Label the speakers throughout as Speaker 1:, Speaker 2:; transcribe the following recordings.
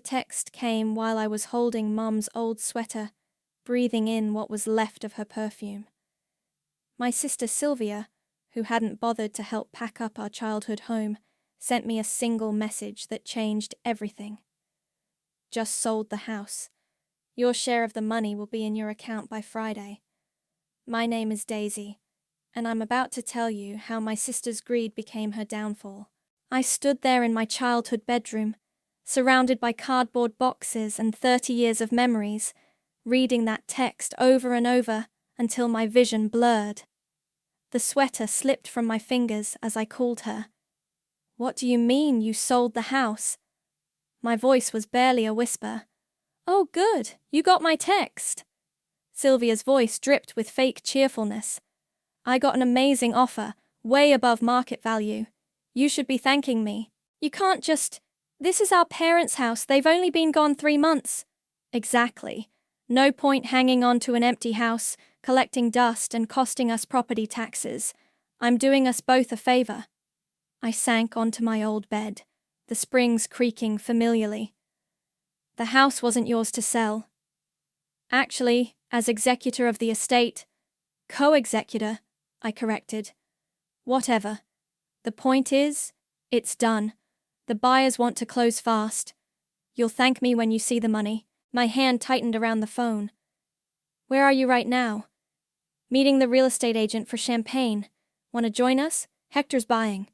Speaker 1: text came while I was holding Mum's old sweater, breathing in what was left of her perfume. My sister Sylvia, who hadn't bothered to help pack up our childhood home, sent me a single message that changed everything. Just sold the house. Your share of the money will be in your account by Friday. My name is Daisy, and I'm about to tell you how my sister's greed became her downfall. I stood there in my childhood bedroom, surrounded by cardboard boxes and 30 years of memories, reading that text over and over until my vision blurred. The sweater slipped from my fingers as I called her. "What do you mean you sold the house?" My voice was barely a whisper. "Oh, good, you got my text." Sylvia's voice dripped with fake cheerfulness. "I got an amazing offer, way above market value. You should be thanking me. You can't just... This is our parents' house, they've only been gone 3 months. Exactly. No point hanging on to an empty house, collecting dust and costing us property taxes. I'm doing us both a favor." I sank onto my old bed, the springs creaking familiarly. "The house wasn't yours to sell. Actually, as executor of the estate, co-executor," I corrected. "Whatever. The point is, it's done. The buyers want to close fast. You'll thank me when you see the money." My hand tightened around the phone. "Where are you right now?" "Meeting the real estate agent for champagne. Want to join us? Hector's buying."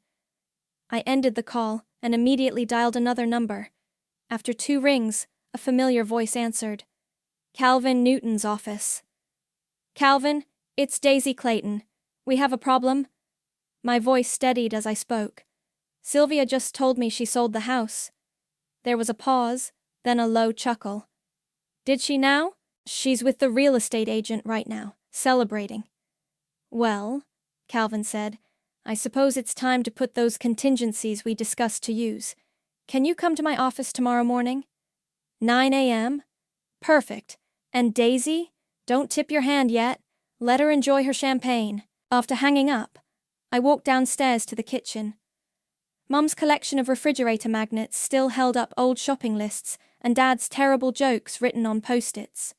Speaker 1: I ended the call and immediately dialed another number. After 2 rings, a familiar voice answered. "Calvin Newton's office." "Calvin, it's Daisy Clayton. We have a problem." My voice steadied as I spoke. "Sylvia just told me she sold the house." There was a pause, then a low chuckle. "Did she now?" "She's with the real estate agent right now, celebrating." "Well," Calvin said, "I suppose it's time to put those contingencies we discussed to use. Can you come to my office tomorrow morning?" 9 a.m.? Perfect. And Daisy? Don't tip your hand yet. Let her enjoy her champagne. After hanging up, I walked downstairs to the kitchen. Mum's collection of refrigerator magnets still held up old shopping lists and Dad's terrible jokes written on post-its.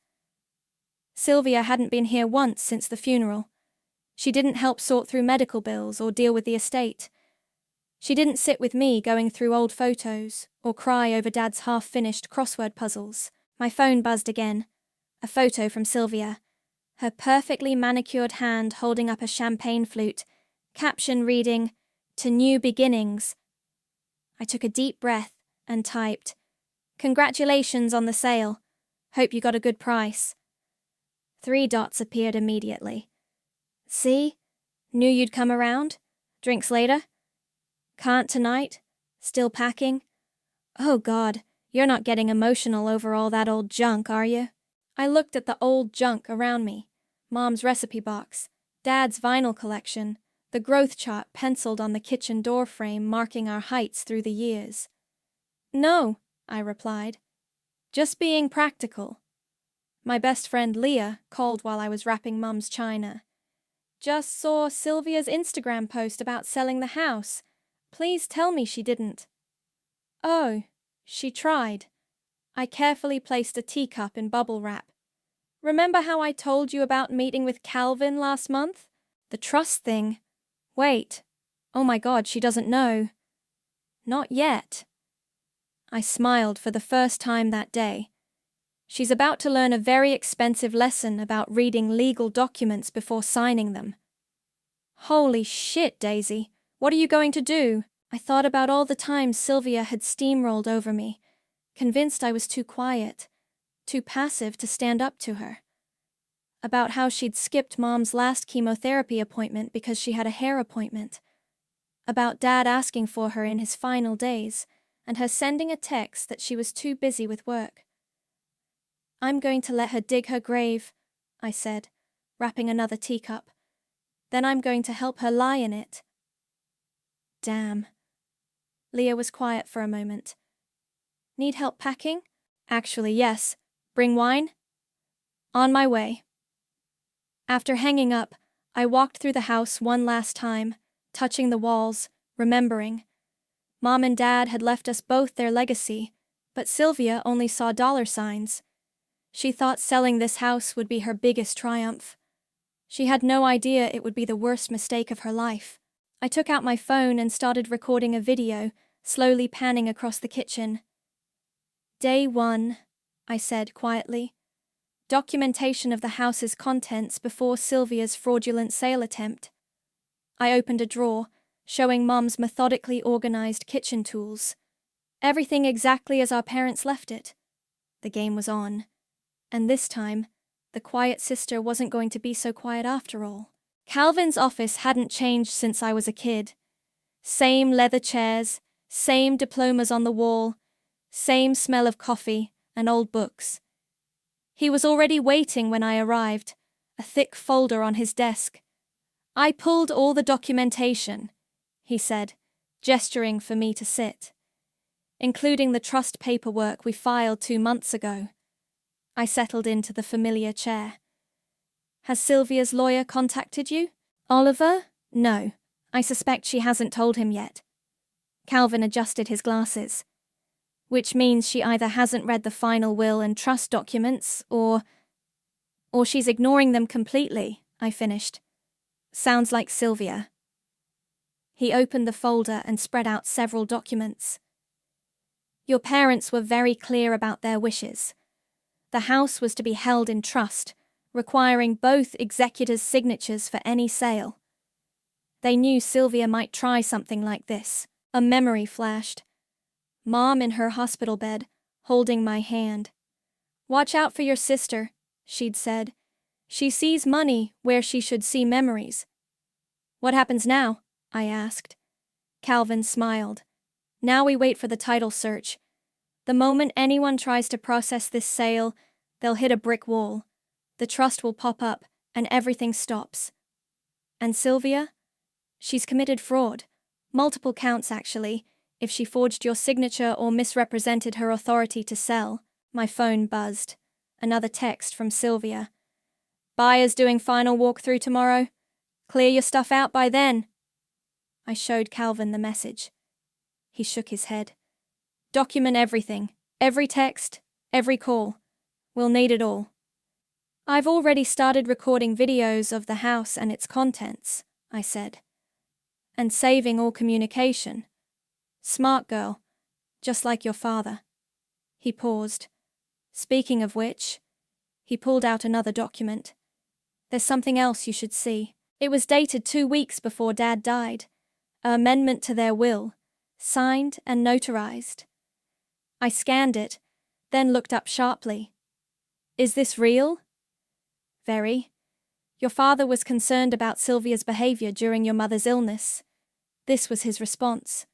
Speaker 1: Sylvia hadn't been here once since the funeral. She didn't help sort through medical bills or deal with the estate. She didn't sit with me going through old photos or cry over Dad's half-finished crossword puzzles. My phone buzzed again. A photo from Sylvia. Her perfectly manicured hand holding up a champagne flute, caption reading, "To new beginnings." I took a deep breath and typed, "Congratulations on the sale. Hope you got a good price." 3 dots appeared immediately. "See? Knew you'd come around. Drinks later? Can't tonight? Still packing? Oh God, you're not getting emotional over all that old junk, are you?" I looked at the old junk around me. Mom's recipe box, Dad's vinyl collection, the growth chart penciled on the kitchen door frame marking our heights through the years. "No," I replied. "Just being practical." My best friend Leah called while I was wrapping Mum's china. "Just saw Sylvia's Instagram post about selling the house. Please tell me she didn't." "Oh, she tried." I carefully placed a teacup in bubble wrap. "Remember how I told you about meeting with Calvin last month? The trust thing. Wait. Oh my God, she doesn't know." "Not yet." I smiled for the first time that day. She's about to learn a very expensive lesson about reading legal documents before signing them. "Holy shit, Daisy. What are you going to do?" I thought about all the times Sylvia had steamrolled over me, convinced I was too quiet, too passive to stand up to her. About how she'd skipped Mom's last chemotherapy appointment because she had a hair appointment. About Dad asking for her in his final days, and her sending a text that she was too busy with work. "I'm going to let her dig her grave," I said, wrapping another teacup. "Then I'm going to help her lie in it." Damn. Leah was quiet for a moment. "Need help packing?" "Actually, yes. Bring wine?" "On my way." After hanging up, I walked through the house one last time, touching the walls, remembering. Mom and Dad had left us both their legacy, But Sylvia only saw dollar signs. She thought selling this house would be her biggest triumph. She had no idea it would be the worst mistake of her life. I took out my phone and started recording a video, slowly panning across the kitchen. Day 1, I said quietly. Documentation of the house's contents before Sylvia's fraudulent sale attempt. I opened a drawer, showing Mom's methodically organized kitchen tools. Everything exactly as our parents left it. The game was on. And this time, the quiet sister wasn't going to be so quiet after all. Calvin's office hadn't changed since I was a kid. Same leather chairs, same diplomas on the wall, same smell of coffee and old books. He was already waiting when I arrived, a thick folder on his desk. I pulled all the documentation, he said, gesturing for me to sit, including the trust paperwork we filed 2 months ago. I settled into the familiar chair. Has Sylvia's lawyer contacted you? Oliver? No. I suspect she hasn't told him yet. Calvin adjusted his glasses. Which means she either hasn't read the final will and trust documents, or she's ignoring them completely, I finished. Sounds like Sylvia. He opened the folder and spread out several documents. Your parents were very clear about their wishes. The house was to be held in trust, requiring both executors' signatures for any sale. They knew Sylvia might try something like this. A memory flashed. Mom in her hospital bed, holding my hand. Watch out for your sister, she'd said. She sees money where she should see memories. What happens now? I asked. Calvin smiled. Now we wait for the title search. The moment anyone tries to process this sale, they'll hit a brick wall. The trust will pop up, and everything stops. And Sylvia? She's committed fraud. Multiple counts, actually, if she forged your signature or misrepresented her authority to sell. My phone buzzed. Another text from Sylvia. Buyers doing final walkthrough tomorrow? Clear your stuff out by then. I showed Calvin the message. He shook his head. Document everything. Every text, every call. We'll need it all. I've already started recording videos of the house and its contents, I said. And saving all communication. Smart girl, just like your father. He paused. Speaking of which, he pulled out another document. There's something else you should see. It was dated 2 weeks before Dad died. An amendment to their will, signed and notarized. I scanned it, then looked up sharply. Is this real? Very. Your father was concerned about Sylvia's behavior during your mother's illness. This was his response.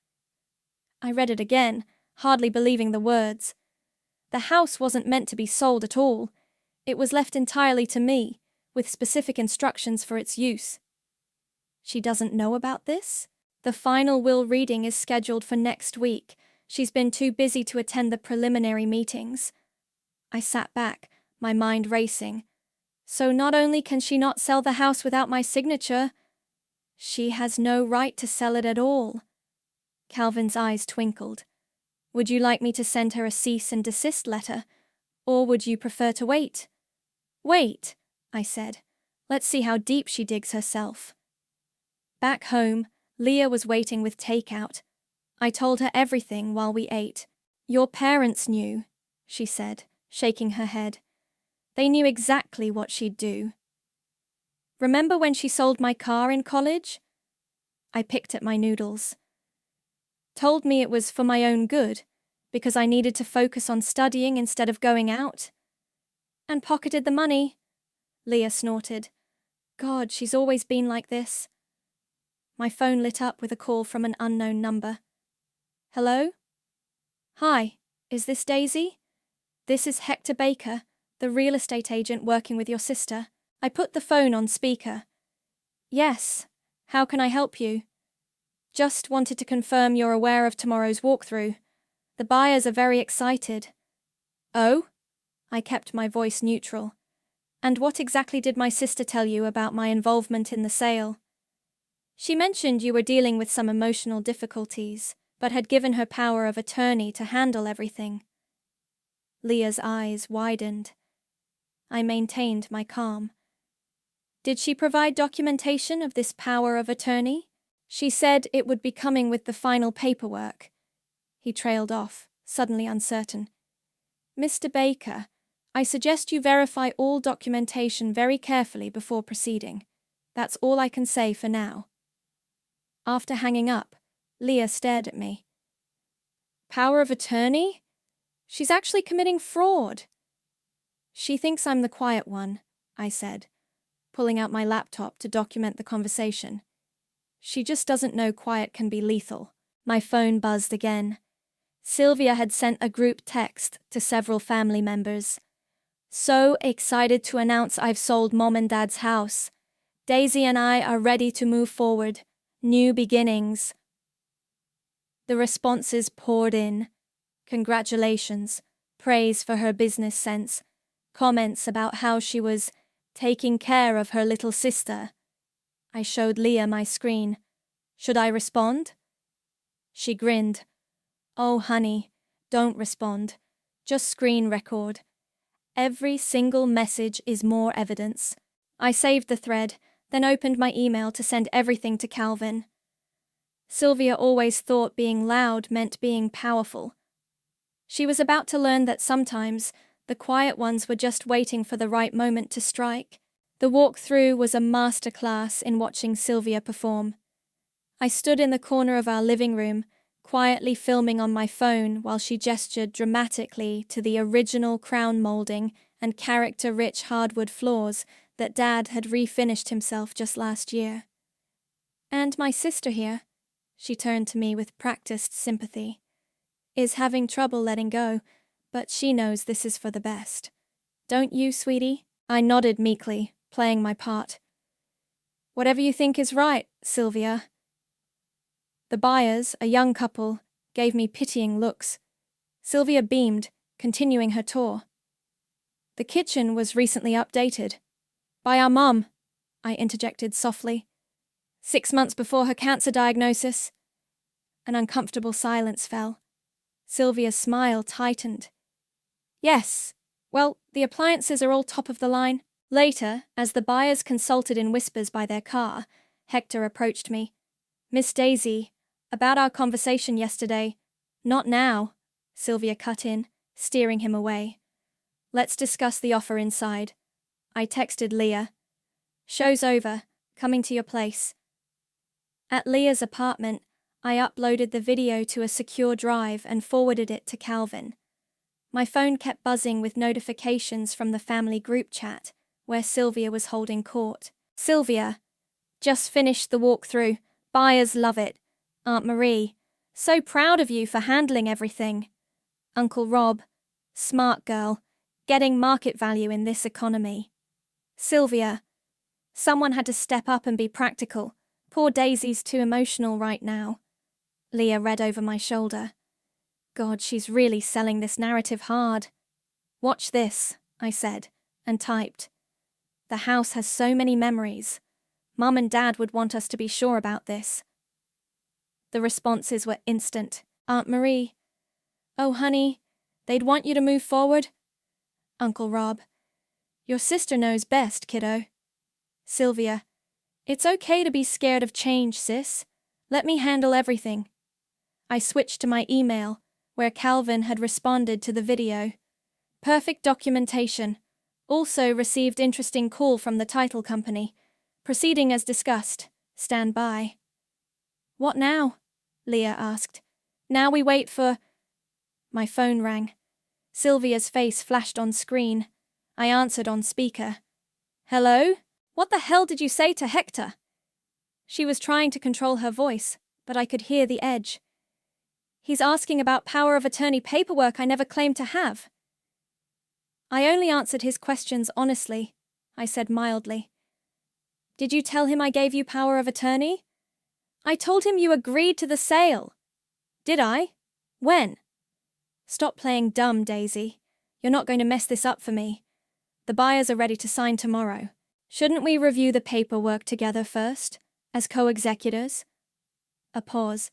Speaker 1: I read it again, hardly believing the words. The house wasn't meant to be sold at all. It was left entirely to me, with specific instructions for its use. She doesn't know about this? The final will reading is scheduled for next week. She's been too busy to attend the preliminary meetings. I sat back, my mind racing. So not only can she not sell the house without my signature, she has no right to sell it at all. Calvin's eyes twinkled. Would you like me to send her a cease and desist letter, or would you prefer to wait? Wait, I said. Let's see how deep she digs herself. Back home, Leah was waiting with takeout. I told her everything while we ate. Your parents knew, she said, shaking her head. They knew exactly what she'd do. Remember when she sold my car in college? I picked at my noodles. Told me it was for my own good, because I needed to focus on studying instead of going out. And pocketed the money. Leah snorted. God, she's always been like this. My phone lit up with a call from an unknown number. Hello? Hi, is this Daisy? This is Hector Baker, the real estate agent working with your sister. I put the phone on speaker. Yes, how can I help you? Just wanted to confirm you're aware of tomorrow's walkthrough. The buyers are very excited. Oh? I kept my voice neutral. And what exactly did my sister tell you about my involvement in the sale? She mentioned you were dealing with some emotional difficulties, but had given her power of attorney to handle everything. Leah's eyes widened. I maintained my calm. Did she provide documentation of this power of attorney? She said it would be coming with the final paperwork. He trailed off, suddenly uncertain. Mr. Baker, I suggest you verify all documentation very carefully before proceeding. That's all I can say for now. After hanging up, Leah stared at me. Power of attorney? She's actually committing fraud. She thinks I'm the quiet one, I said, pulling out my laptop to document the conversation. She just doesn't know quiet can be lethal. My phone buzzed again. Sylvia had sent a group text to several family members. So excited to announce I've sold Mom and Dad's house. Daisy and I are ready to move forward. New beginnings. The responses poured in. Congratulations, praise for her business sense, comments about how she was taking care of her little sister. I showed Leah my screen. Should I respond? She grinned. Oh, honey, don't respond. Just screen record. Every single message is more evidence. I saved the thread, then opened my email to send everything to Calvin. Sylvia always thought being loud meant being powerful. She was about to learn that sometimes the quiet ones were just waiting for the right moment to strike. The walkthrough was a masterclass in watching Sylvia perform. I stood in the corner of our living room, quietly filming on my phone while she gestured dramatically to the original crown molding and character-rich hardwood floors that Dad had refinished himself just last year. And my sister here, she turned to me with practiced sympathy, is having trouble letting go, but she knows this is for the best. Don't you, sweetie? I nodded meekly, playing my part. Whatever you think is right, Sylvia. The buyers, a young couple, gave me pitying looks. Sylvia beamed, continuing her tour. The kitchen was recently updated. By our mom, I interjected softly. 6 months before her cancer diagnosis. An uncomfortable silence fell. Sylvia's smile tightened. Yes, well, the appliances are all top of the line. Later, as the buyers consulted in whispers by their car, Hector approached me. Miss Daisy, about our conversation yesterday. Not now, Sylvia cut in, steering him away. Let's discuss the offer inside. I texted Leah. Show's over, coming to your place. At Leah's apartment, I uploaded the video to a secure drive and forwarded it to Calvin. My phone kept buzzing with notifications from the family group chat, where Sylvia was holding court. Sylvia, just finished the walkthrough. Buyers love it. Aunt Marie, so proud of you for handling everything. Uncle Rob, smart girl, getting market value in this economy. Sylvia, someone had to step up and be practical. Poor Daisy's too emotional right now. Leah read over my shoulder. God, she's really selling this narrative hard. Watch this, I said, and typed. The house has so many memories. Mum and Dad would want us to be sure about this. The responses were instant. Aunt Marie, oh honey, they'd want you to move forward. Uncle Rob, your sister knows best, kiddo. Sylvia, it's okay to be scared of change, sis. Let me handle everything. I switched to my email, where Calvin had responded to the video. Perfect documentation. Also received interesting call from the title company. Proceeding as discussed. Stand by. What now? Leah asked. Now we wait for... My phone rang. Sylvia's face flashed on screen. I answered on speaker. Hello? What the hell did you say to Hector? She was trying to control her voice, but I could hear the edge. He's asking about power of attorney paperwork I never claimed to have. I only answered his questions honestly, I said mildly. Did you tell him I gave you power of attorney? I told him you agreed to the sale. Did I? When? Stop playing dumb, Daisy. You're not going to mess this up for me. The buyers are ready to sign tomorrow. Shouldn't we review the paperwork together first, as co-executors? A pause.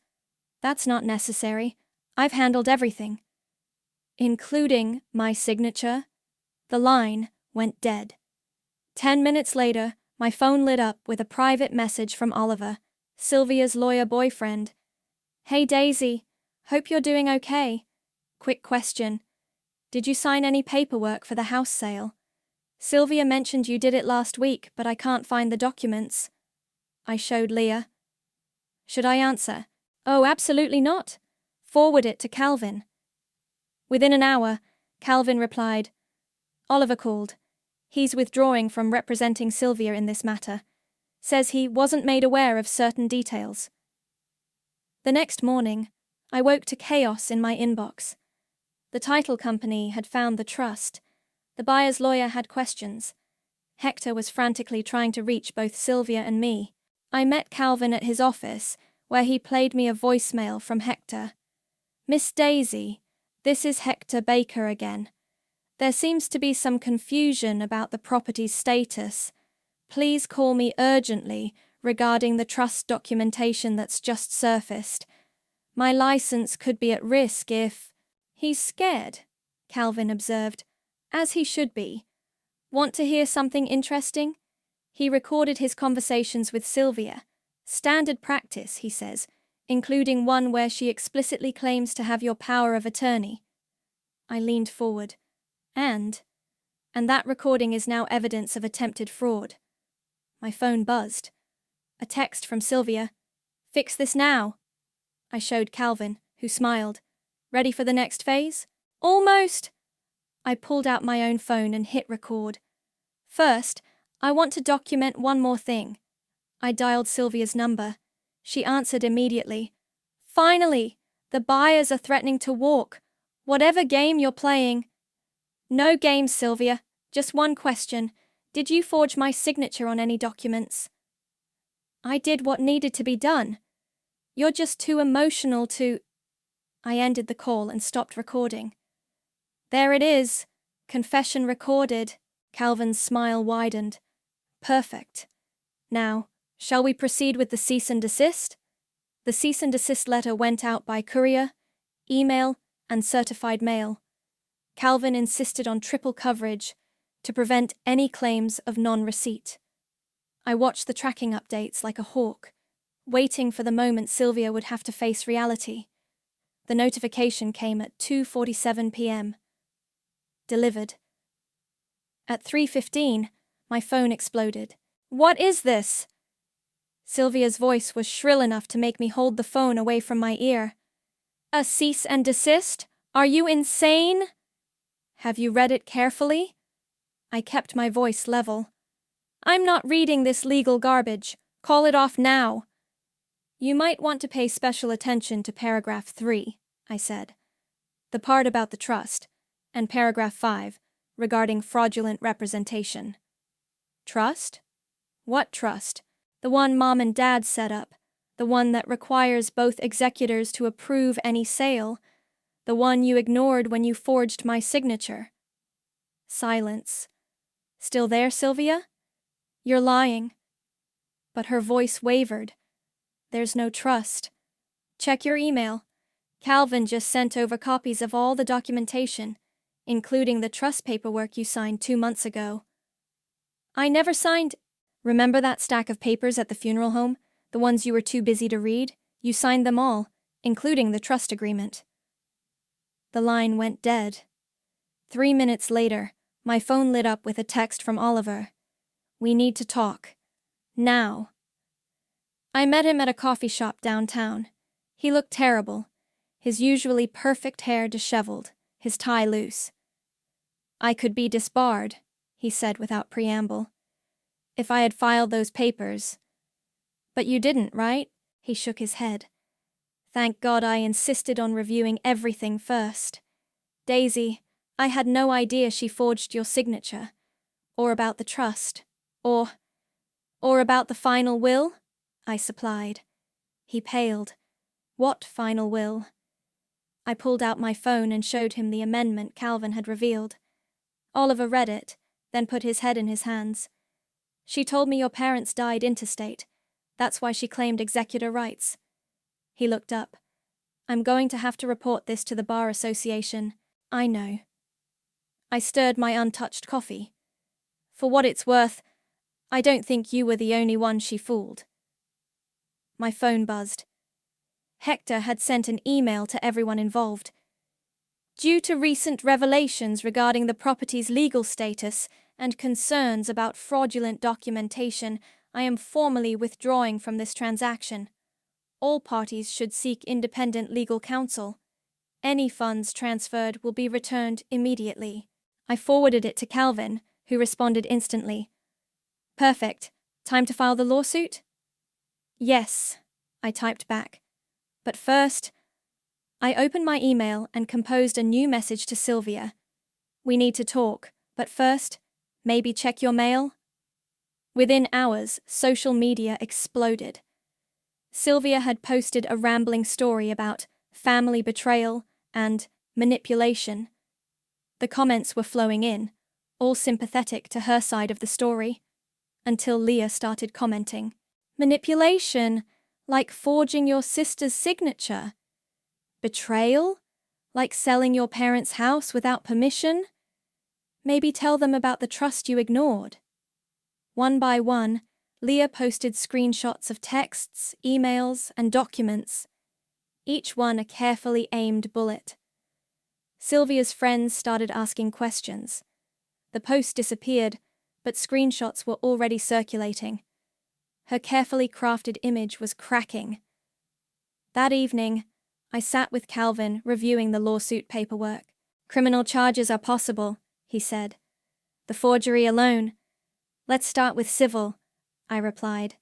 Speaker 1: That's not necessary. I've handled everything. including my signature. The line went dead. 10 minutes later, my phone lit up with a private message from Oliver, Sylvia's lawyer boyfriend. Hey Daisy, hope you're doing okay. Quick question. Did you sign any paperwork for the house sale? Sylvia mentioned you did it last week, but I can't find the documents. I showed Leah. Should I answer? Oh, absolutely not. Forward it to Calvin. Within an hour, Calvin replied, Oliver called. He's withdrawing from representing Sylvia in this matter. Says he wasn't made aware of certain details. The next morning, I woke to chaos in my inbox. The title company had found the trust. The buyer's lawyer had questions. Hector was frantically trying to reach both Sylvia and me. I met Calvin at his office, where he played me a voicemail from Hector. Miss Daisy, this is Hector Baker again. There seems to be some confusion about the property's status. Please call me urgently regarding the trust documentation that's just surfaced. My license could be at risk if... He's scared, Calvin observed, as he should be. Want to hear something interesting? He recorded his conversations with Sylvia. Standard practice, he says, including one where she explicitly claims to have your power of attorney. I leaned forward. And that recording is now evidence of attempted fraud. My phone buzzed. A text from Sylvia. Fix this now. I showed Calvin, who smiled. Ready for the next phase? Almost. I pulled out my own phone and hit record. First, I want to document one more thing. I dialed Sylvia's number. She answered immediately. Finally, the buyers are threatening to walk. Whatever game you're playing. No games, Sylvia. Just one question. Did you forge my signature on any documents? I did what needed to be done. You're just too emotional to... I ended the call and stopped recording. There it is. Confession recorded. Calvin's smile widened. Perfect. Now, shall we proceed with the cease and desist? The cease and desist letter went out by courier, email, and certified mail. Calvin insisted on triple coverage to prevent any claims of non-receipt. I watched the tracking updates like a hawk, waiting for the moment Sylvia would have to face reality. The notification came at 2:47 p.m. Delivered. At 3:15, my phone exploded. What is this? Sylvia's voice was shrill enough to make me hold the phone away from my ear. A cease and desist? Are you insane? Have you read it carefully? I kept my voice level. I'm not reading this legal garbage. Call it off now. You might want to pay special attention to paragraph 3, I said. The part about the trust, and paragraph 5, regarding fraudulent representation. Trust? What trust? The one Mom and Dad set up. The one that requires both executors to approve any sale. The one you ignored when you forged my signature. Silence. Still there, Sylvia? You're lying. But her voice wavered. There's no trust. Check your email. Calvin just sent over copies of all the documentation, including the trust paperwork you signed 2 months ago. I never signed... Remember that stack of papers at the funeral home? The ones you were too busy to read? You signed them all, including the trust agreement. The line went dead. 3 minutes later, my phone lit up with a text from Oliver. We need to talk. Now. I met him at a coffee shop downtown. He looked terrible, his usually perfect hair disheveled, his tie loose. I could be disbarred, he said without preamble, if I had filed those papers. But you didn't, right? He shook his head. Thank God I insisted on reviewing everything first. Daisy, I had no idea she forged your signature, or about the trust, or about the final will, I supplied. He paled. What final will? I pulled out my phone and showed him the amendment Calvin had revealed. Oliver read it, then put his head in his hands. She told me your parents died intestate. That's why she claimed executor rights. He looked up. I'm going to have to report this to the Bar Association. I know. I stirred my untouched coffee. For what it's worth, I don't think you were the only one she fooled. My phone buzzed. Hector had sent an email to everyone involved. Due to recent revelations regarding the property's legal status and concerns about fraudulent documentation, I am formally withdrawing from this transaction. All parties should seek independent legal counsel. Any funds transferred will be returned immediately. I forwarded it to Calvin, who responded instantly. Perfect. Time to file the lawsuit? Yes, I typed back. But first, I opened my email and composed a new message to Sylvia. We need to talk, but first, maybe check your mail? Within hours, social media exploded. Sylvia had posted a rambling story about family betrayal and manipulation. The comments were flowing in, all sympathetic to her side of the story, until Leah started commenting. Manipulation? Like forging your sister's signature? Betrayal? Like selling your parents' house without permission? Maybe tell them about the trust you ignored. One by one, Leah posted screenshots of texts, emails, and documents, each one a carefully aimed bullet. Sylvia's friends started asking questions. The post disappeared, but screenshots were already circulating. Her carefully crafted image was cracking. That evening, I sat with Calvin reviewing the lawsuit paperwork. Criminal charges are possible, he said. The forgery alone. Let's start with civil, I replied.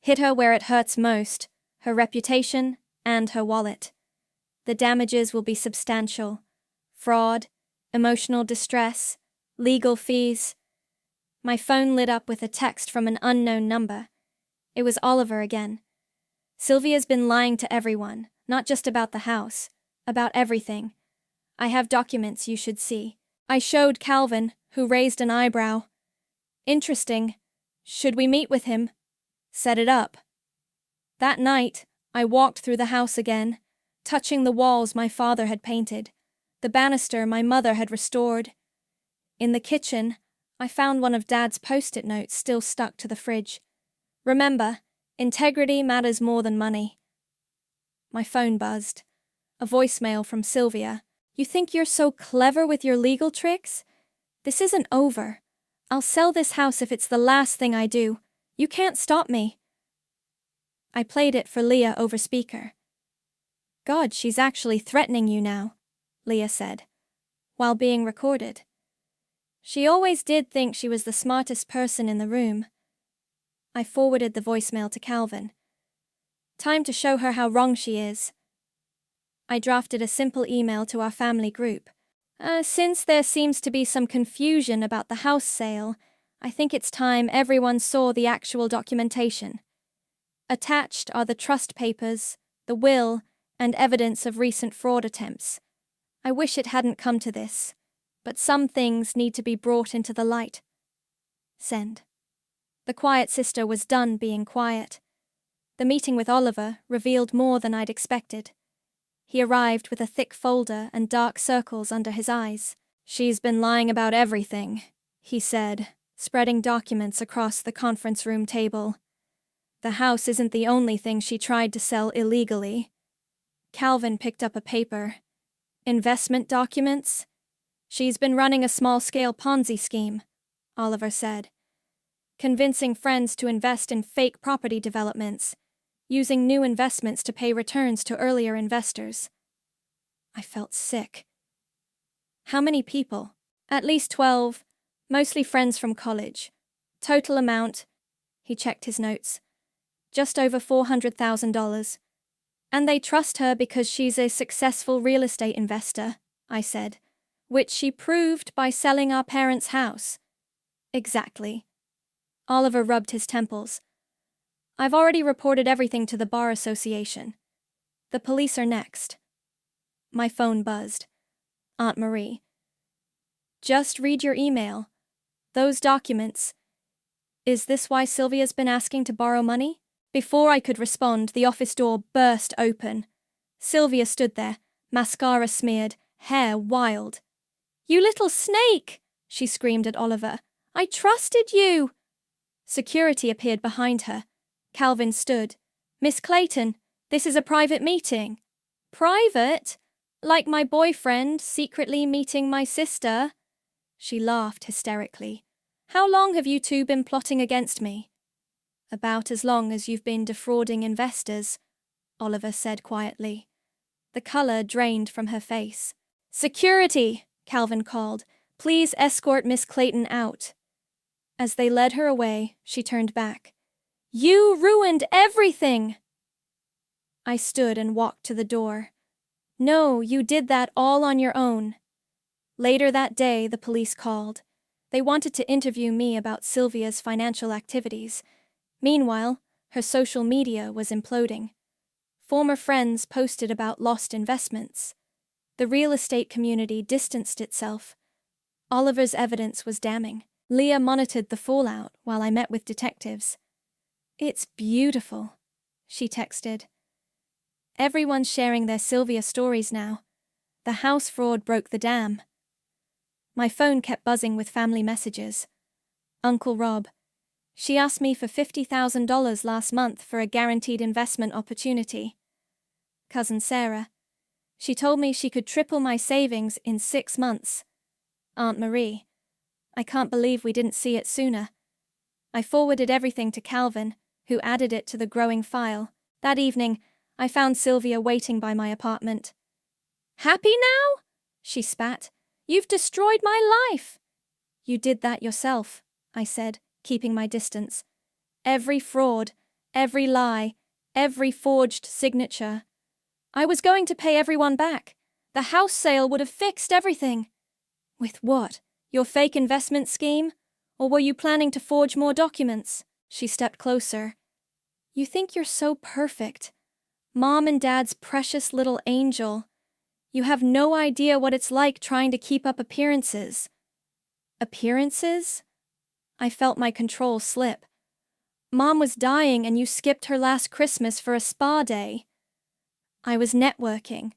Speaker 1: Hit her where it hurts most, her reputation and her wallet. The damages will be substantial. Fraud, emotional distress, legal fees. My phone lit up with a text from an unknown number. It was Oliver again. Sylvia's been lying to everyone, not just about the house, about everything. I have documents you should see. I showed Calvin, who raised an eyebrow. Interesting. Should we meet with him? Set it up. That night, I walked through the house again, touching the walls my father had painted, the banister my mother had restored. In the kitchen, I found one of Dad's post-it notes still stuck to the fridge. Remember, integrity matters more than money. My phone buzzed. A voicemail from Sylvia. You think you're so clever with your legal tricks? This isn't over. I'll sell this house if it's the last thing I do. You can't stop me. I played it for Leah over speaker. God, she's actually threatening you now, Leah said, while being recorded. She always did think she was the smartest person in the room. I forwarded the voicemail to Calvin. Time to show her how wrong she is. I drafted a simple email to our family group. Since there seems to be some confusion about the house sale, I think it's time everyone saw the actual documentation. Attached are the trust papers, the will, and evidence of recent fraud attempts. I wish it hadn't come to this, but some things need to be brought into the light. Send. The quiet sister was done being quiet. The meeting with Oliver revealed more than I'd expected. He arrived with a thick folder and dark circles under his eyes. She's been lying about everything, he said, spreading documents across the conference room table. The house isn't the only thing she tried to sell illegally. Calvin picked up a paper. Investment documents? She's been running a small-scale Ponzi scheme, Oliver said. Convincing friends to invest in fake property developments, using new investments to pay returns to earlier investors. I felt sick. How many people? At least 12, mostly friends from college. Total amount, he checked his notes, just over $400,000. And they trust her because she's a successful real estate investor, I said, which she proved by selling our parents' house. Exactly. Oliver rubbed his temples. I've already reported everything to the Bar Association. The police are next. My phone buzzed. Aunt Marie. Just read your email. Those documents. Is this why Sylvia's been asking to borrow money? Before I could respond, the office door burst open. Sylvia stood there, mascara smeared, hair wild. "You little snake!" she screamed at Oliver. "I trusted you!" Security appeared behind her. Calvin stood. "Miss Clayton, this is a private meeting." "Private? Like my boyfriend secretly meeting my sister?" She laughed hysterically. "How long have you two been plotting against me?" "About as long as you've been defrauding investors," Oliver said quietly. The color drained from her face. "Security!" Calvin called. "Please escort Miss Clayton out." As they led her away, she turned back. "You ruined everything!" I stood and walked to the door. "No, you did that all on your own." Later that day, the police called. They wanted to interview me about Sylvia's financial activities. Meanwhile, her social media was imploding. Former friends posted about lost investments. The real estate community distanced itself. Oliver's evidence was damning. Leah monitored the fallout while I met with detectives. "It's beautiful," she texted. "Everyone's sharing their Sylvia stories now. The house fraud broke the dam." My phone kept buzzing with family messages. "Uncle Rob. She asked me for $50,000 last month for a guaranteed investment opportunity." "Cousin Sarah. She told me she could triple my savings in 6 months." "Aunt Marie. I can't believe we didn't see it sooner." I forwarded everything to Calvin, who added it to the growing file. That evening, I found Sylvia waiting by my apartment. "Happy now?" she spat. "You've destroyed my life." "You did that yourself," I said, keeping my distance. "Every fraud, every lie, every forged signature. I was going to pay everyone back. The house sale would have fixed everything." "With what? Your fake investment scheme? Or were you planning to forge more documents?" She stepped closer. "You think you're so perfect. Mom and Dad's precious little angel. You have no idea what it's like trying to keep up appearances." "Appearances?" I felt my control slip. "Mom was dying and you skipped her last Christmas for a spa day." "I was networking.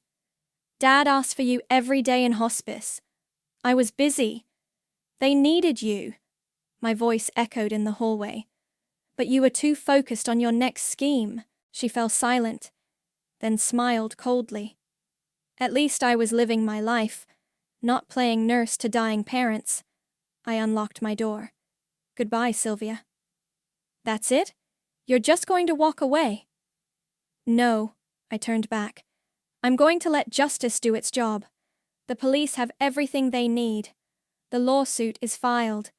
Speaker 1: Dad asked for you every day in hospice. I was busy. They needed you." My voice echoed in the hallway. "But you were too focused on your next scheme." She fell silent, then smiled coldly. "At least I was living my life, not playing nurse to dying parents." I unlocked my door. "Goodbye, Sylvia." "That's it? You're just going to walk away?" "No," I turned back. "I'm going to let justice do its job. The police have everything they need. The lawsuit is filed.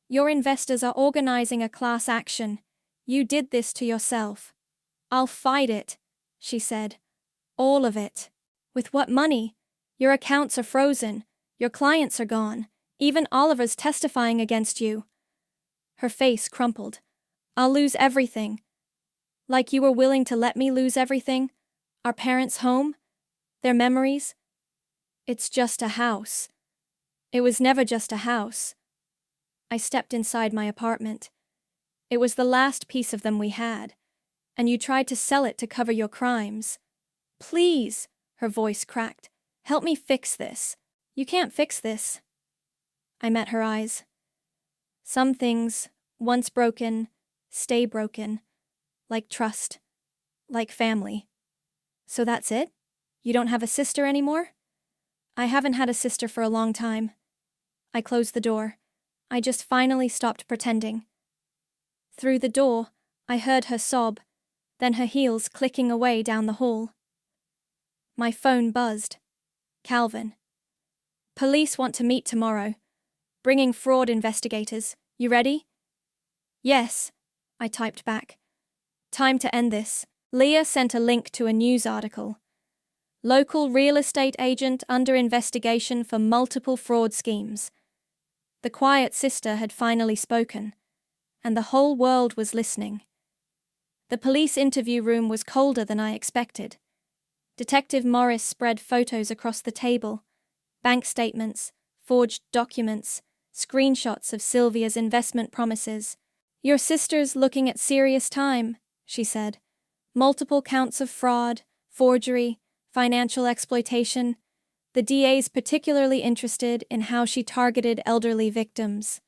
Speaker 1: Your investors are organizing a class action. You did this to yourself." "I'll fight it," she said. "All of it." "With what money? Your accounts are frozen. Your clients are gone. Even Oliver's testifying against you." Her face crumpled. "I'll lose everything." "Like you were willing to let me lose everything? Our parents' home? Their memories?" "It's just a house." "It was never just a house." I stepped inside my apartment. "It was the last piece of them we had. And you tried to sell it to cover your crimes." "Please," her voice cracked. "Help me fix this." "You can't fix this." I met her eyes. "Some things, once broken, stay broken. Like trust. Like family." "So that's it? You don't have a sister anymore?" "I haven't had a sister for a long time." I closed the door. I just finally stopped pretending. Through the door, I heard her sob, then her heels clicking away down the hall. My phone buzzed. Calvin. "Police want to meet tomorrow. Bringing fraud investigators. You ready?" "Yes," I typed back. "Time to end this." Leah sent a link to a news article. "Local real estate agent under investigation for multiple fraud schemes." The quiet sister had finally spoken, and the whole world was listening. The police interview room was colder than I expected. Detective Morris spread photos across the table, bank statements, forged documents, screenshots of Sylvia's investment promises. "Your sister's looking at serious time," she said. "Multiple counts of fraud, forgery, financial exploitation. The DA's particularly interested in how she targeted elderly victims.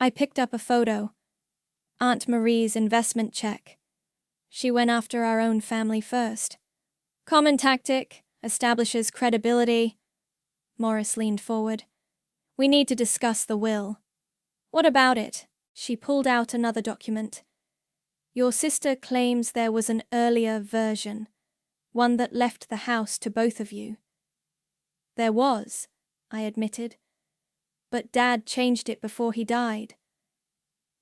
Speaker 1: I picked up a photo. Aunt Marie's investment check. She went after our own family first. Common tactic, establishes credibility. Morris leaned forward. We need to discuss the will. What about it? She pulled out another document. Your sister claims there was an earlier version, one that left the house to both of you. There was, I admitted, but Dad changed it before he died.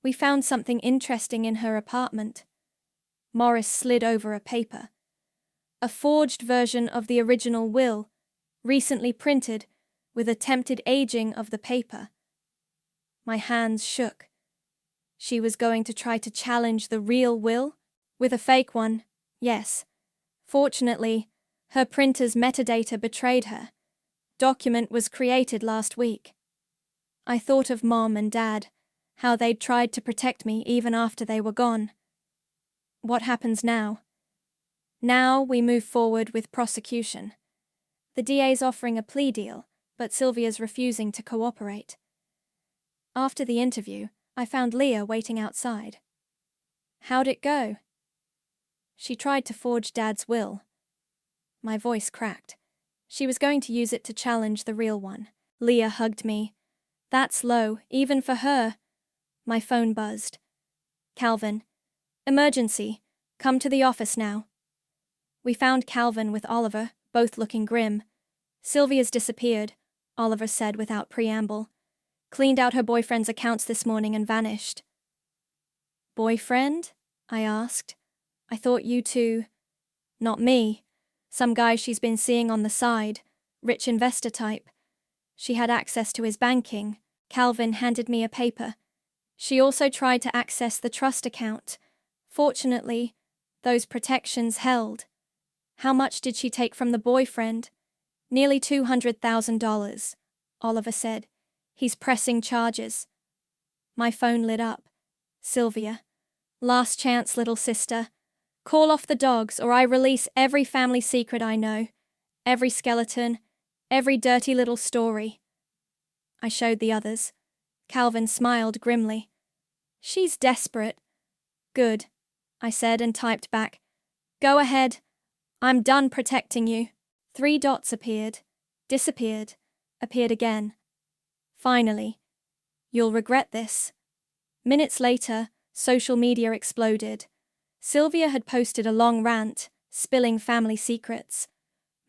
Speaker 1: We found something interesting in her apartment. Morris slid over a paper. A forged version of the original will, recently printed, with attempted aging of the paper. My hands shook. She was going to try to challenge the real will? With a fake one, yes. Fortunately, her printer's metadata betrayed her. Document was created last week. I thought of Mom and Dad, how they'd tried to protect me even after they were gone. What happens now? Now we move forward with prosecution. The DA's offering a plea deal, but Sylvia's refusing to cooperate. After the interview, I found Leah waiting outside. How'd it go? She tried to forge Dad's will. My voice cracked. She was going to use it to challenge the real one. Leah hugged me. That's low, even for her. My phone buzzed. Calvin. Emergency. Come to the office now. We found Calvin with Oliver, both looking grim. Sylvia's disappeared, Oliver said without preamble. Cleaned out her boyfriend's accounts this morning and vanished. Boyfriend? I asked. I thought you two... Not me. Some guy she's been seeing on the side, rich investor type. She had access to his banking. Calvin handed me a paper. She also tried to access the trust account. Fortunately, those protections held. How much did she take from the boyfriend? Nearly $200,000, Oliver said. He's pressing charges. My phone lit up. Sylvia. Last chance, little sister. Call off the dogs or I release every family secret I know. Every skeleton. Every dirty little story. I showed the others. Calvin smiled grimly. She's desperate. Good, I said and typed back. Go ahead. I'm done protecting you. 3 dots appeared, disappeared, appeared again. Finally. You'll regret this. Minutes later, social media exploded. Sylvia had posted a long rant, spilling family secrets.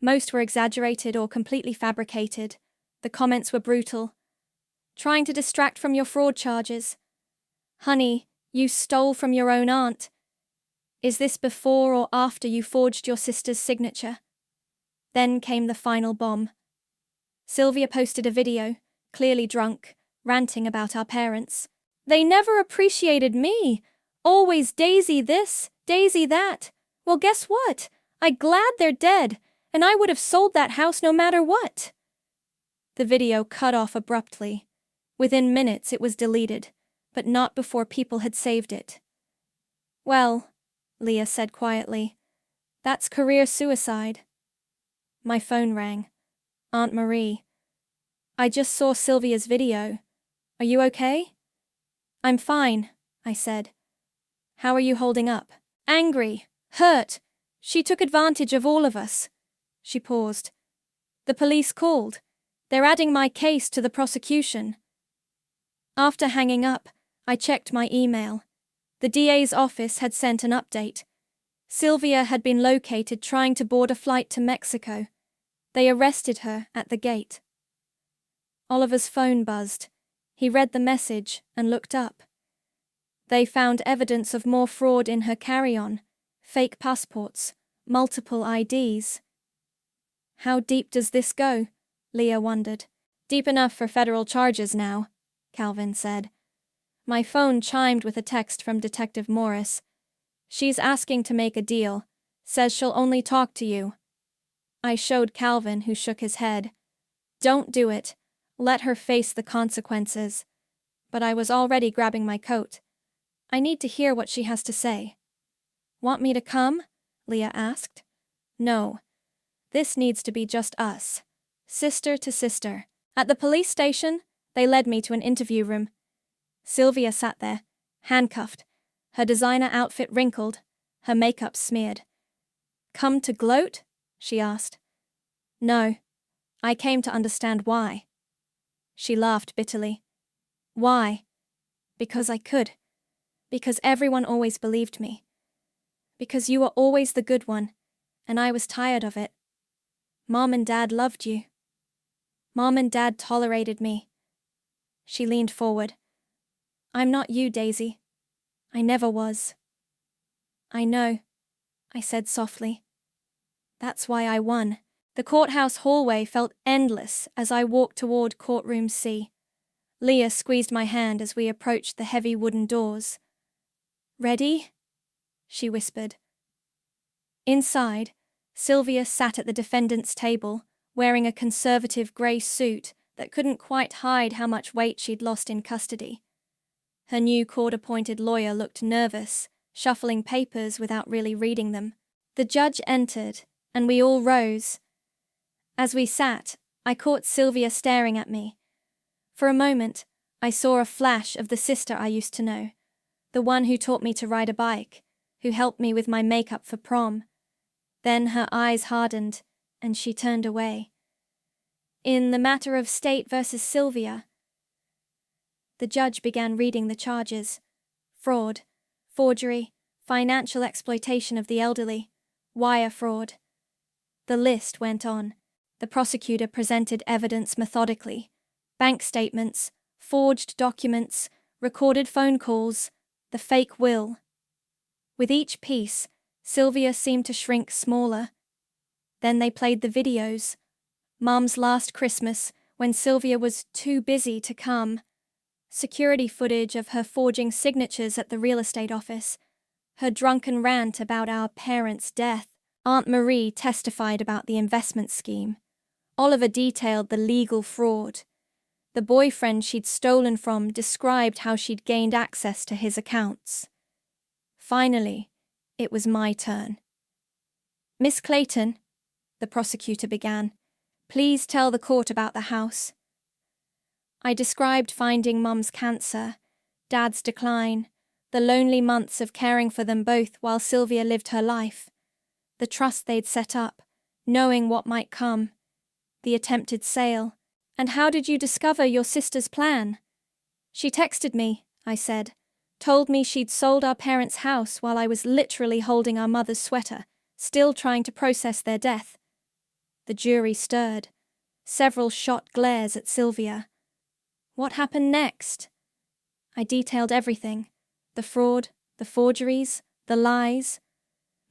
Speaker 1: Most were exaggerated or completely fabricated. The comments were brutal. Trying to distract from your fraud charges. Honey, you stole from your own aunt. Is this before or after you forged your sister's signature? Then came the final bomb. Sylvia posted a video, clearly drunk, ranting about our parents. They never appreciated me. Always Daisy this, Daisy that. Well, guess what? I'm glad they're dead, and I would have sold that house no matter what. The video cut off abruptly. Within minutes it was deleted, but not before people had saved it. Well, Leah said quietly, that's career suicide. My phone rang. Aunt Marie. I just saw Sylvia's video. Are you okay? I'm fine, I said. How are you holding up? Angry, hurt. She took advantage of all of us. She paused. The police called. They're adding my case to the prosecution. After hanging up, I checked my email. The DA's office had sent an update. Sylvia had been located trying to board a flight to Mexico. They arrested her at the gate. Oliver's phone buzzed. He read the message and looked up. They found evidence of more fraud in her carry-on, fake passports, multiple IDs. How deep does this go? Leah wondered. Deep enough for federal charges now, Calvin said. My phone chimed with a text from Detective Morris. She's asking to make a deal. Says she'll only talk to you. I showed Calvin, who shook his head. Don't do it. Let her face the consequences. But I was already grabbing my coat. I need to hear what she has to say. Want me to come? Leah asked. No. This needs to be just us. sister to sister. At the police station, they led me to an interview room. Sylvia sat there, handcuffed, her designer outfit wrinkled, her makeup smeared. "Come to gloat?" she asked. "No, I came to understand why." She laughed bitterly. "Why?" "Because I could. Because everyone always believed me. Because you were always the good one, and I was tired of it. Mom and Dad loved you. Mom and Dad tolerated me." She leaned forward. "I'm not you, Daisy. I never was." "I know," I said softly. "That's why I won." The courthouse hallway felt endless as I walked toward courtroom C. Leah squeezed my hand as we approached the heavy wooden doors. "Ready?" she whispered. Inside, Sylvia sat at the defendant's table, wearing a conservative grey suit that couldn't quite hide how much weight she'd lost in custody. Her new court-appointed lawyer looked nervous, shuffling papers without really reading them. The judge entered, and we all rose. As we sat, I caught Sylvia staring at me. For a moment, I saw a flash of the sister I used to know, the one who taught me to ride a bike, who helped me with my makeup for prom. Then her eyes hardened, and she turned away. "In the matter of State versus Sylvia," the judge began reading the charges: fraud, forgery, financial exploitation of the elderly, wire fraud. The list went on. The prosecutor presented evidence methodically: bank statements, forged documents, recorded phone calls, the fake will. With each piece, Sylvia seemed to shrink smaller. Then they played the videos. Mum's last Christmas, when Sylvia was too busy to come. Security footage of her forging signatures at the real estate office. Her drunken rant about our parents' death. Aunt Marie testified about the investment scheme. Oliver detailed the legal fraud. The boyfriend she'd stolen from described how she'd gained access to his accounts. Finally, it was my turn. "Miss Clayton," the prosecutor began, "please tell the court about the house." I described finding Mum's cancer, Dad's decline, the lonely months of caring for them both while Sylvia lived her life, the trust they'd set up, knowing what might come, the attempted sale. "And how did you discover your sister's plan?" "She texted me," I said, "told me she'd sold our parents' house while I was literally holding our mother's sweater, still trying to process their death." The jury stirred. Several shot glares at Sylvia. "What happened next?" I detailed everything: the fraud, the forgeries, the lies.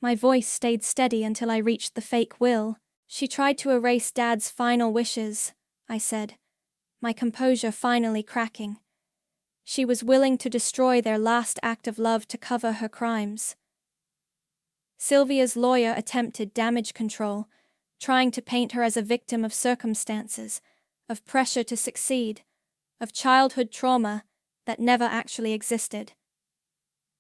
Speaker 1: My voice stayed steady until I reached the fake will. "She tried to erase Dad's final wishes," I said, my composure finally cracking. "She was willing to destroy their last act of love to cover her crimes." Sylvia's lawyer attempted damage control, trying to paint her as a victim of circumstances, of pressure to succeed, of childhood trauma that never actually existed.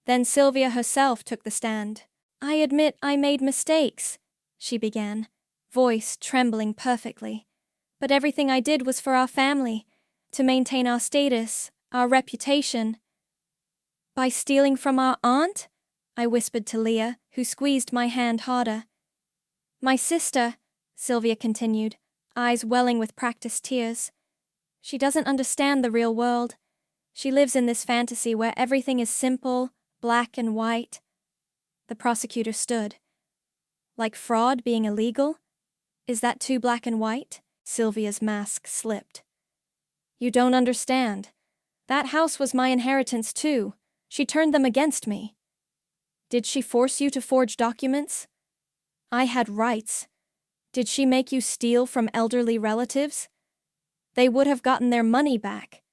Speaker 1: Then Sylvia herself took the stand. "I admit I made mistakes," she began, voice trembling perfectly. "But everything I did was for our family, to maintain our status, our reputation." "By stealing from our aunt?" I whispered to Leah, who squeezed my hand harder. "My sister," Sylvia continued, eyes welling with practiced tears. "She doesn't understand the real world. She lives in this fantasy where everything is simple, black and white." The prosecutor stood. "Like fraud being illegal? Is that too black and white?" Sylvia's mask slipped. "You don't understand. That house was my inheritance too. She turned them against me." "Did she force you to forge documents?" "I had rights. Did she make you steal from elderly relatives?" "They would have gotten their money back."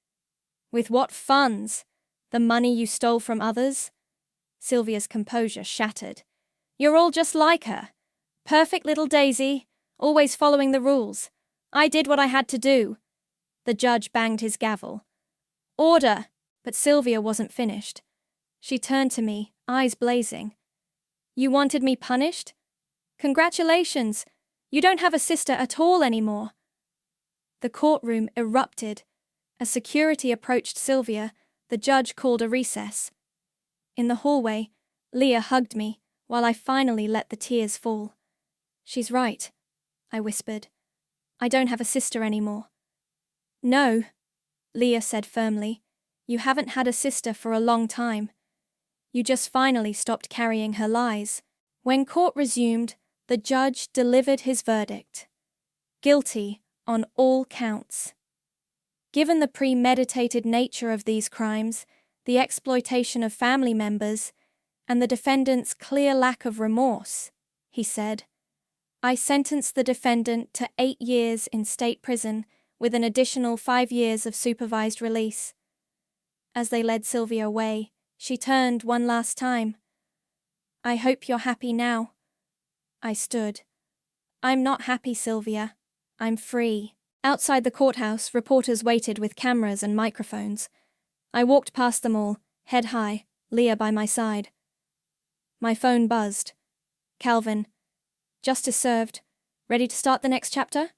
Speaker 1: "With what funds? The money you stole from others?" Sylvia's composure shattered. "You're all just like her. Perfect little Daisy, always following the rules. I did what I had to do." The judge banged his gavel. "Order!" But Sylvia wasn't finished. She turned to me, eyes blazing. "You wanted me punished? Congratulations! You don't have a sister at all anymore." The courtroom erupted. As security approached Sylvia, the judge called a recess. In the hallway, Leah hugged me while I finally let the tears fall. "She's right," I whispered. "I don't have a sister anymore." "No," Leah said firmly. "You haven't had a sister for a long time. You just finally stopped carrying her lies." When court resumed, the judge delivered his verdict. Guilty on all counts. Given the premeditated nature of these crimes, the exploitation of family members, and the defendant's clear lack of remorse, he said, "I sentence the defendant to 8 years in state prison with an additional 5 years of supervised release." As they led Sylvia away, she turned one last time. "I hope you're happy now." I stood. "I'm not happy, Sylvia. I'm free." Outside the courthouse, reporters waited with cameras and microphones. I walked past them all, head high, Leah by my side. My phone buzzed. "Calvin. Justice served. Ready to start the next chapter?"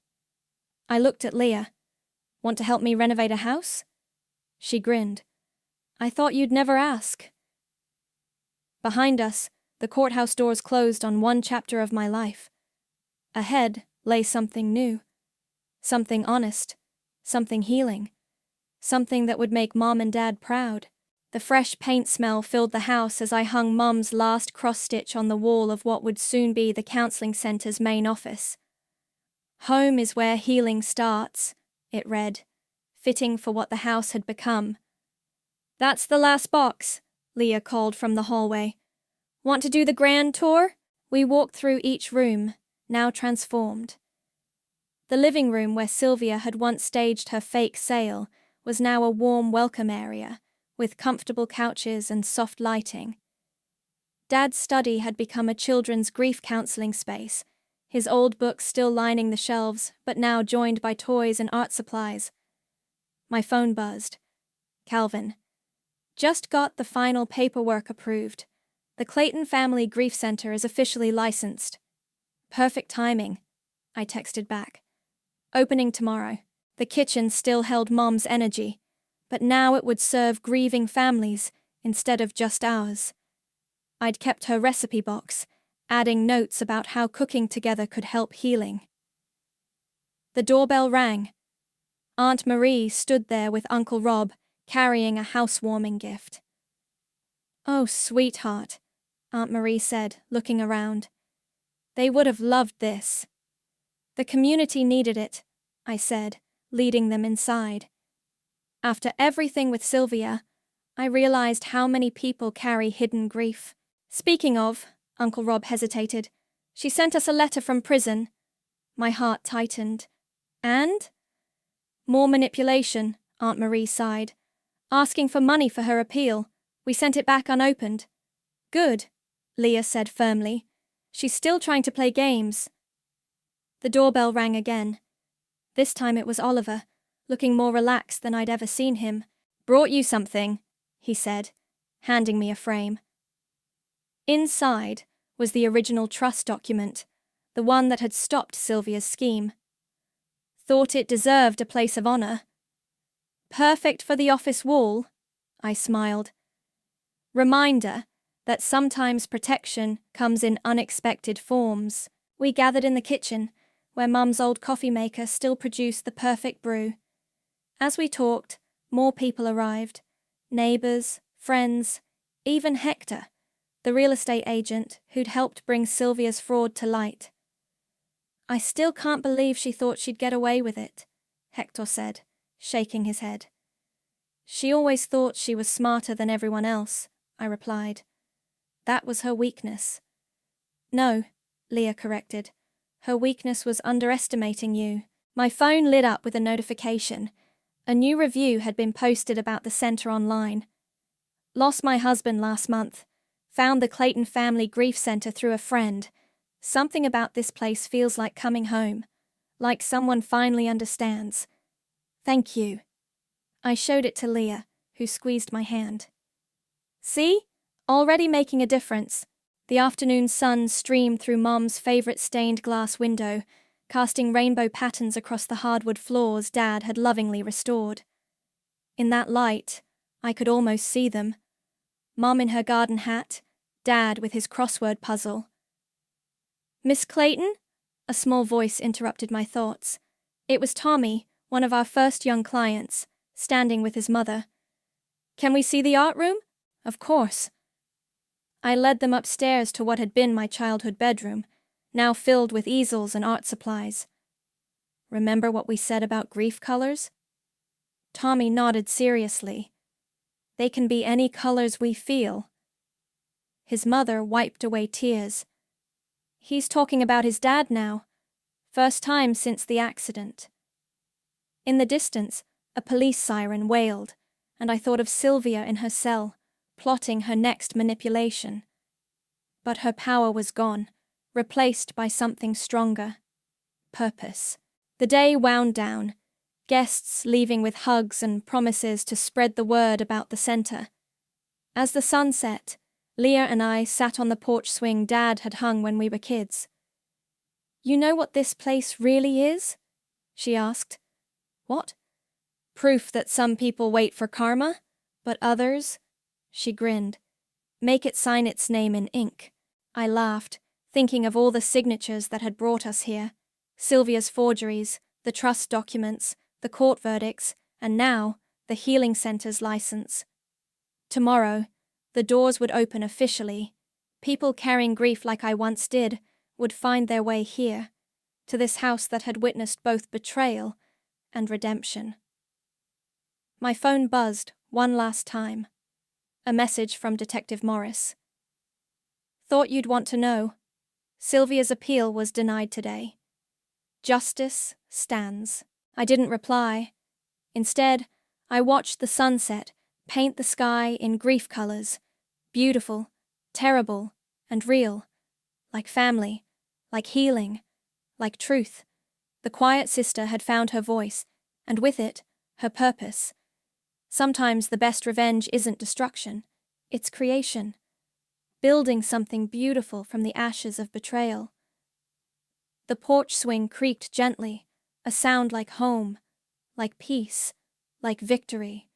Speaker 1: I looked at Leah. "Want to help me renovate a house?" She grinned. "I thought you'd never ask." Behind us, the courthouse doors closed on one chapter of my life. Ahead lay something new. Something honest. Something healing. Something that would make Mom and Dad proud. The fresh paint smell filled the house as I hung Mom's last cross-stitch on the wall of what would soon be the counseling center's main office. "Home is where healing starts," it read, fitting for what the house had become. "That's the last box," Leah called from the hallway. "Want to do the grand tour?" We walked through each room, now transformed. The living room where Sylvia had once staged her fake sale was now a warm welcome area, with comfortable couches and soft lighting. Dad's study had become a children's grief counseling space, his old books still lining the shelves, but now joined by toys and art supplies. My phone buzzed. "Calvin. Just got the final paperwork approved. The Clayton Family Grief Center is officially licensed." "Perfect timing," I texted back. "Opening tomorrow." The kitchen still held Mom's energy, but now it would serve grieving families instead of just ours. I'd kept her recipe box, adding notes about how cooking together could help healing. The doorbell rang. Aunt Marie stood there with Uncle Rob, carrying a housewarming gift. "Oh, sweetheart," Aunt Marie said, looking around. "They would have loved this." "The community needed it," I said, leading them inside. After everything with Sylvia, I realized how many people carry hidden grief. "Speaking of," Uncle Rob hesitated, "she sent us a letter from prison." My heart tightened. "And?" "More manipulation," Aunt Marie sighed. "Asking for money for her appeal. We sent it back unopened." "Good," Leah said firmly. "She's still trying to play games." The doorbell rang again. This time it was Oliver, looking more relaxed than I'd ever seen him. "Brought you something," he said, handing me a frame. Inside was the original trust document, the one that had stopped Sylvia's scheme. Thought it deserved a place of honor. "Perfect for the office wall," I smiled. Reminder that sometimes protection comes in unexpected forms. We gathered in the kitchen, where Mum's old coffee maker still produced the perfect brew. As we talked, more people arrived. Neighbors, friends, even Hector, the real estate agent who'd helped bring Sylvia's fraud to light. "I still can't believe she thought she'd get away with it," Hector said, shaking his head. "She always thought she was smarter than everyone else," I replied. "That was her weakness." "No," Leah corrected. "Her weakness was underestimating you." My phone lit up with a notification. A new review had been posted about the center online. "Lost my husband last month. Found the Clayton Family Grief Center through a friend. Something about this place feels like coming home. Like someone finally understands. Thank you." I showed it to Leah, who squeezed my hand. "See? Already making a difference." The afternoon sun streamed through Mom's favorite stained glass window, casting rainbow patterns across the hardwood floors Dad had lovingly restored. In that light, I could almost see them. Mom in her garden hat, Dad with his crossword puzzle. "Miss Clayton?" A small voice interrupted my thoughts. It was Tommy, one of our first young clients, standing with his mother. "Can we see the art room?" "Of course." I led them upstairs to what had been my childhood bedroom, now filled with easels and art supplies. "Remember what we said about grief colors?" Tommy nodded seriously. "They can be any colors we feel." His mother wiped away tears. "He's talking about his dad now. First time since the accident." In the distance, a police siren wailed, and I thought of Sylvia in her cell, plotting her next manipulation. But her power was gone, replaced by something stronger. Purpose. The day wound down, guests leaving with hugs and promises to spread the word about the center. As the sun set, Leah and I sat on the porch swing Dad had hung when we were kids. "You know what this place really is?" she asked. "What?" "Proof that some people wait for karma, but others," she grinned, "make it sign its name in ink." I laughed, thinking of all the signatures that had brought us here. Sylvia's forgeries, the trust documents, the court verdicts, and now, the healing center's license. Tomorrow, the doors would open officially. People carrying grief like I once did would find their way here, to this house that had witnessed both betrayal and redemption. My phone buzzed one last time. A message from Detective Morris. "Thought you'd want to know. Sylvia's appeal was denied today. Justice stands." I didn't reply. Instead, I watched the sunset paint the sky in grief colors, beautiful, terrible, and real, like family, like healing, like truth. The quiet sister had found her voice, and with it, her purpose. Sometimes the best revenge isn't destruction, it's creation. Building something beautiful from the ashes of betrayal. The porch swing creaked gently, a sound like home, like peace, like victory.